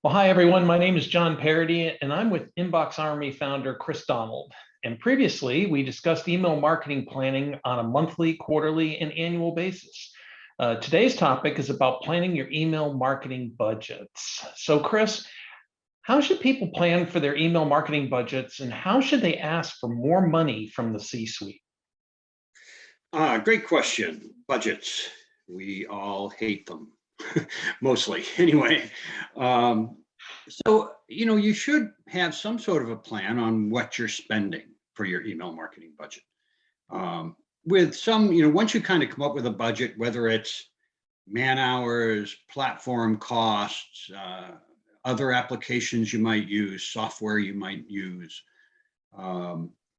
Well, hi, everyone. My name is John Parody, and I'm with Inbox Army founder Chris Donald. And previously, we discussed email marketing planning on a monthly, quarterly, and annual basis. Today's topic is about planning your email marketing budgets. So, Chris, how should people plan for their email marketing budgets, and how should they ask for more money from the C-suite? Great question. Budgets. We all hate them, mostly anyway. You should have some sort of a plan on what you're spending for your email marketing budget. With some, once you kind of come up with a budget, whether it's man hours, platform costs, other applications you might use, software you might use,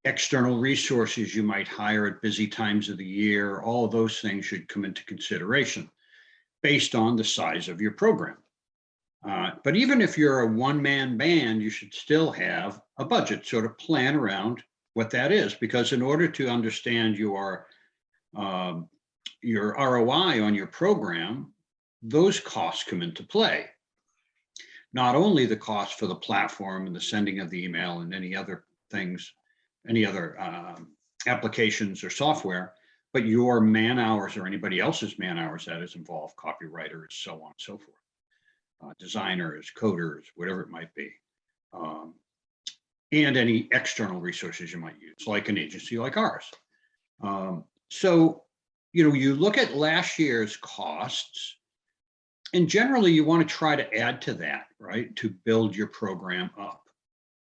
external resources you might hire at busy times of the year, all of those things should come into consideration based on the size of your program. But even if you're a one-man band, you should still have a budget, sort of plan around what that is, because in order to understand your ROI on your program, those costs come into play. Not only the cost for the platform and the sending of the email and any other things, any other applications or software, but your man hours or anybody else's man hours that is involved, copywriters, so on and so forth, designers, coders, whatever it might be, and any external resources you might use, like an agency like ours. You look at last year's costs, and generally you want to try to add to that, right, to build your program up,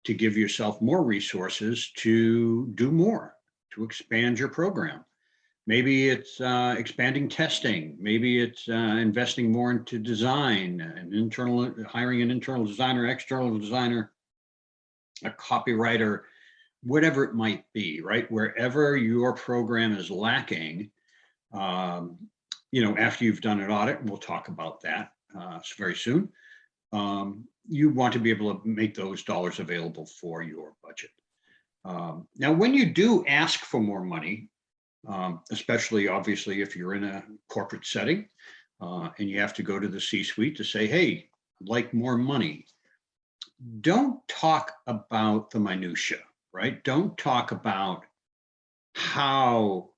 to give yourself more resources to do more, to expand your program. Maybe it's expanding testing. Maybe it's investing more into design and hiring an internal designer, external designer, a copywriter, whatever it might be, right? Wherever your program is lacking, after you've done an audit, and we'll talk about that very soon, you want to be able to make those dollars available for your budget. Now, when you do ask for more money, especially obviously if you're in a corporate setting and you have to go to the C-suite to say, hey, I'd like more money, don't talk about the minutia, right? Don't talk about how,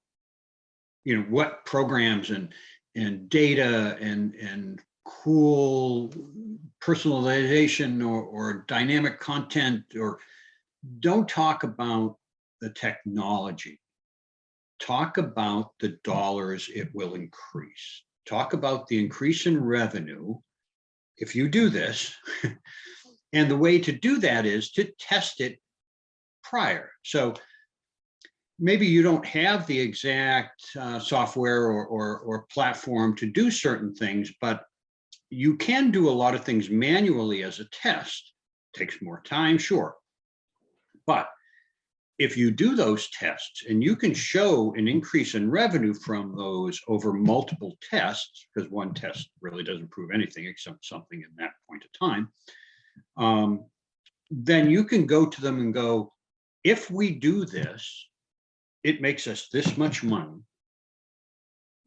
what programs and data and cool personalization or dynamic content, or don't talk about the technology. Talk about the dollars it will increase. Talk about the increase in revenue if you do this. And the way to do that is to test it prior. So maybe you don't have the exact software or platform to do certain things, but you can do a lot of things manually as a test. Takes more time, sure. But if you do those tests and you can show an increase in revenue from those over multiple tests, because one test really doesn't prove anything except something in that point of time, then you can go to them and go, if we do this, it makes us this much money,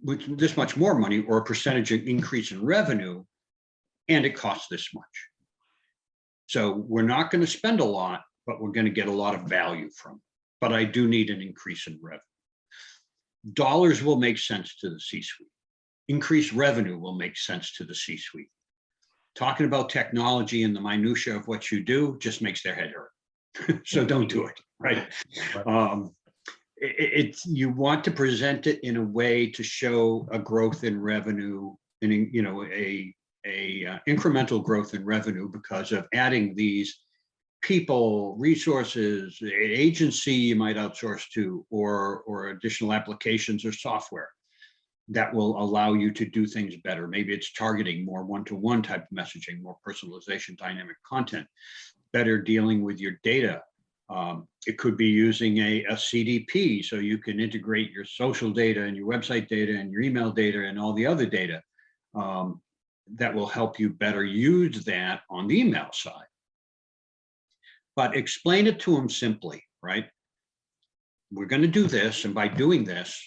with this much more money, or a percentage increase in revenue, and it costs this much. So we're not going to spend a lot, but we're going to get a lot of value from it. But I do need an increase in revenue. Dollars will make sense to the C-suite. Increased revenue will make sense to the C-suite. Talking about technology and the minutia of what you do just makes their head hurt. So don't do it, right? You want to present it in a way to show a growth in revenue, and a incremental growth in revenue because of adding these people, resources, agency you might outsource to, or additional applications or software that will allow you to do things better. Maybe it's targeting, more one-to-one type of messaging, more personalization, dynamic content, better dealing with your data. It could be using a CDP, so you can integrate your social data and your website data and your email data and all the other data that will help you better use that on the email side. But explain it to them simply, right? We're going to do this, and by doing this,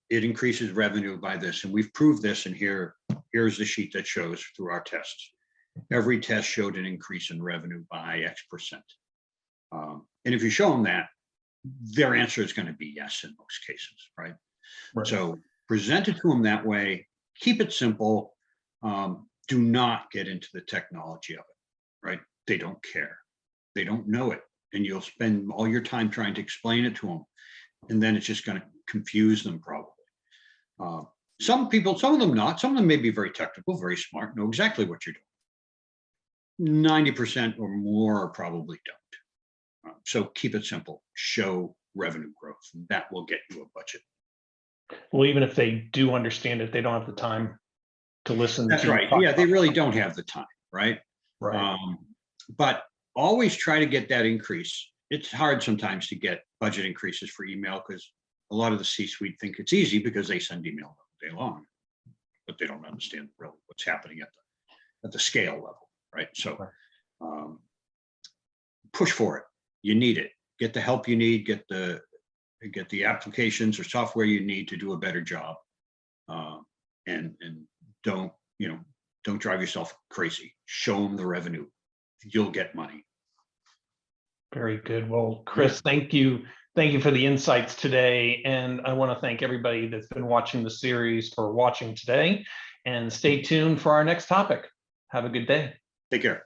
it increases revenue by this, and we've proved this, and here's the sheet that shows through our tests. every test showed an increase in revenue by X%. And if you show them that, their answer is going to be yes in most cases, right? Right. So present it to them that way, keep it simple. Do not get into the technology of it, right? They don't care. They don't know it. And you'll spend all your time trying to explain it to them. And then it's just going to confuse them probably. Some people, some of them not, some of them may be very technical, very smart, know exactly what you're doing. 90% or more probably don't. So keep it simple, show revenue growth, and that will get you a budget. Well, even if they do understand it, they don't have the time to listen. That's to right. Yeah, they really don't have the time, right? Right. But always try to get that increase. It's hard sometimes to get budget increases for email because a lot of the C-suite think it's easy because they send email all day long, but they don't understand really what's happening at the scale level, right? So push for it. You need it. Get the help you need. Get the applications or software you need to do a better job, and don't drive yourself crazy. Show them the revenue. You'll get money. Very good. Well, Chris, thank you. Thank you for the insights today. And I want to thank everybody that's been watching the series for watching today. And stay tuned for our next topic. Have a good day. Take care.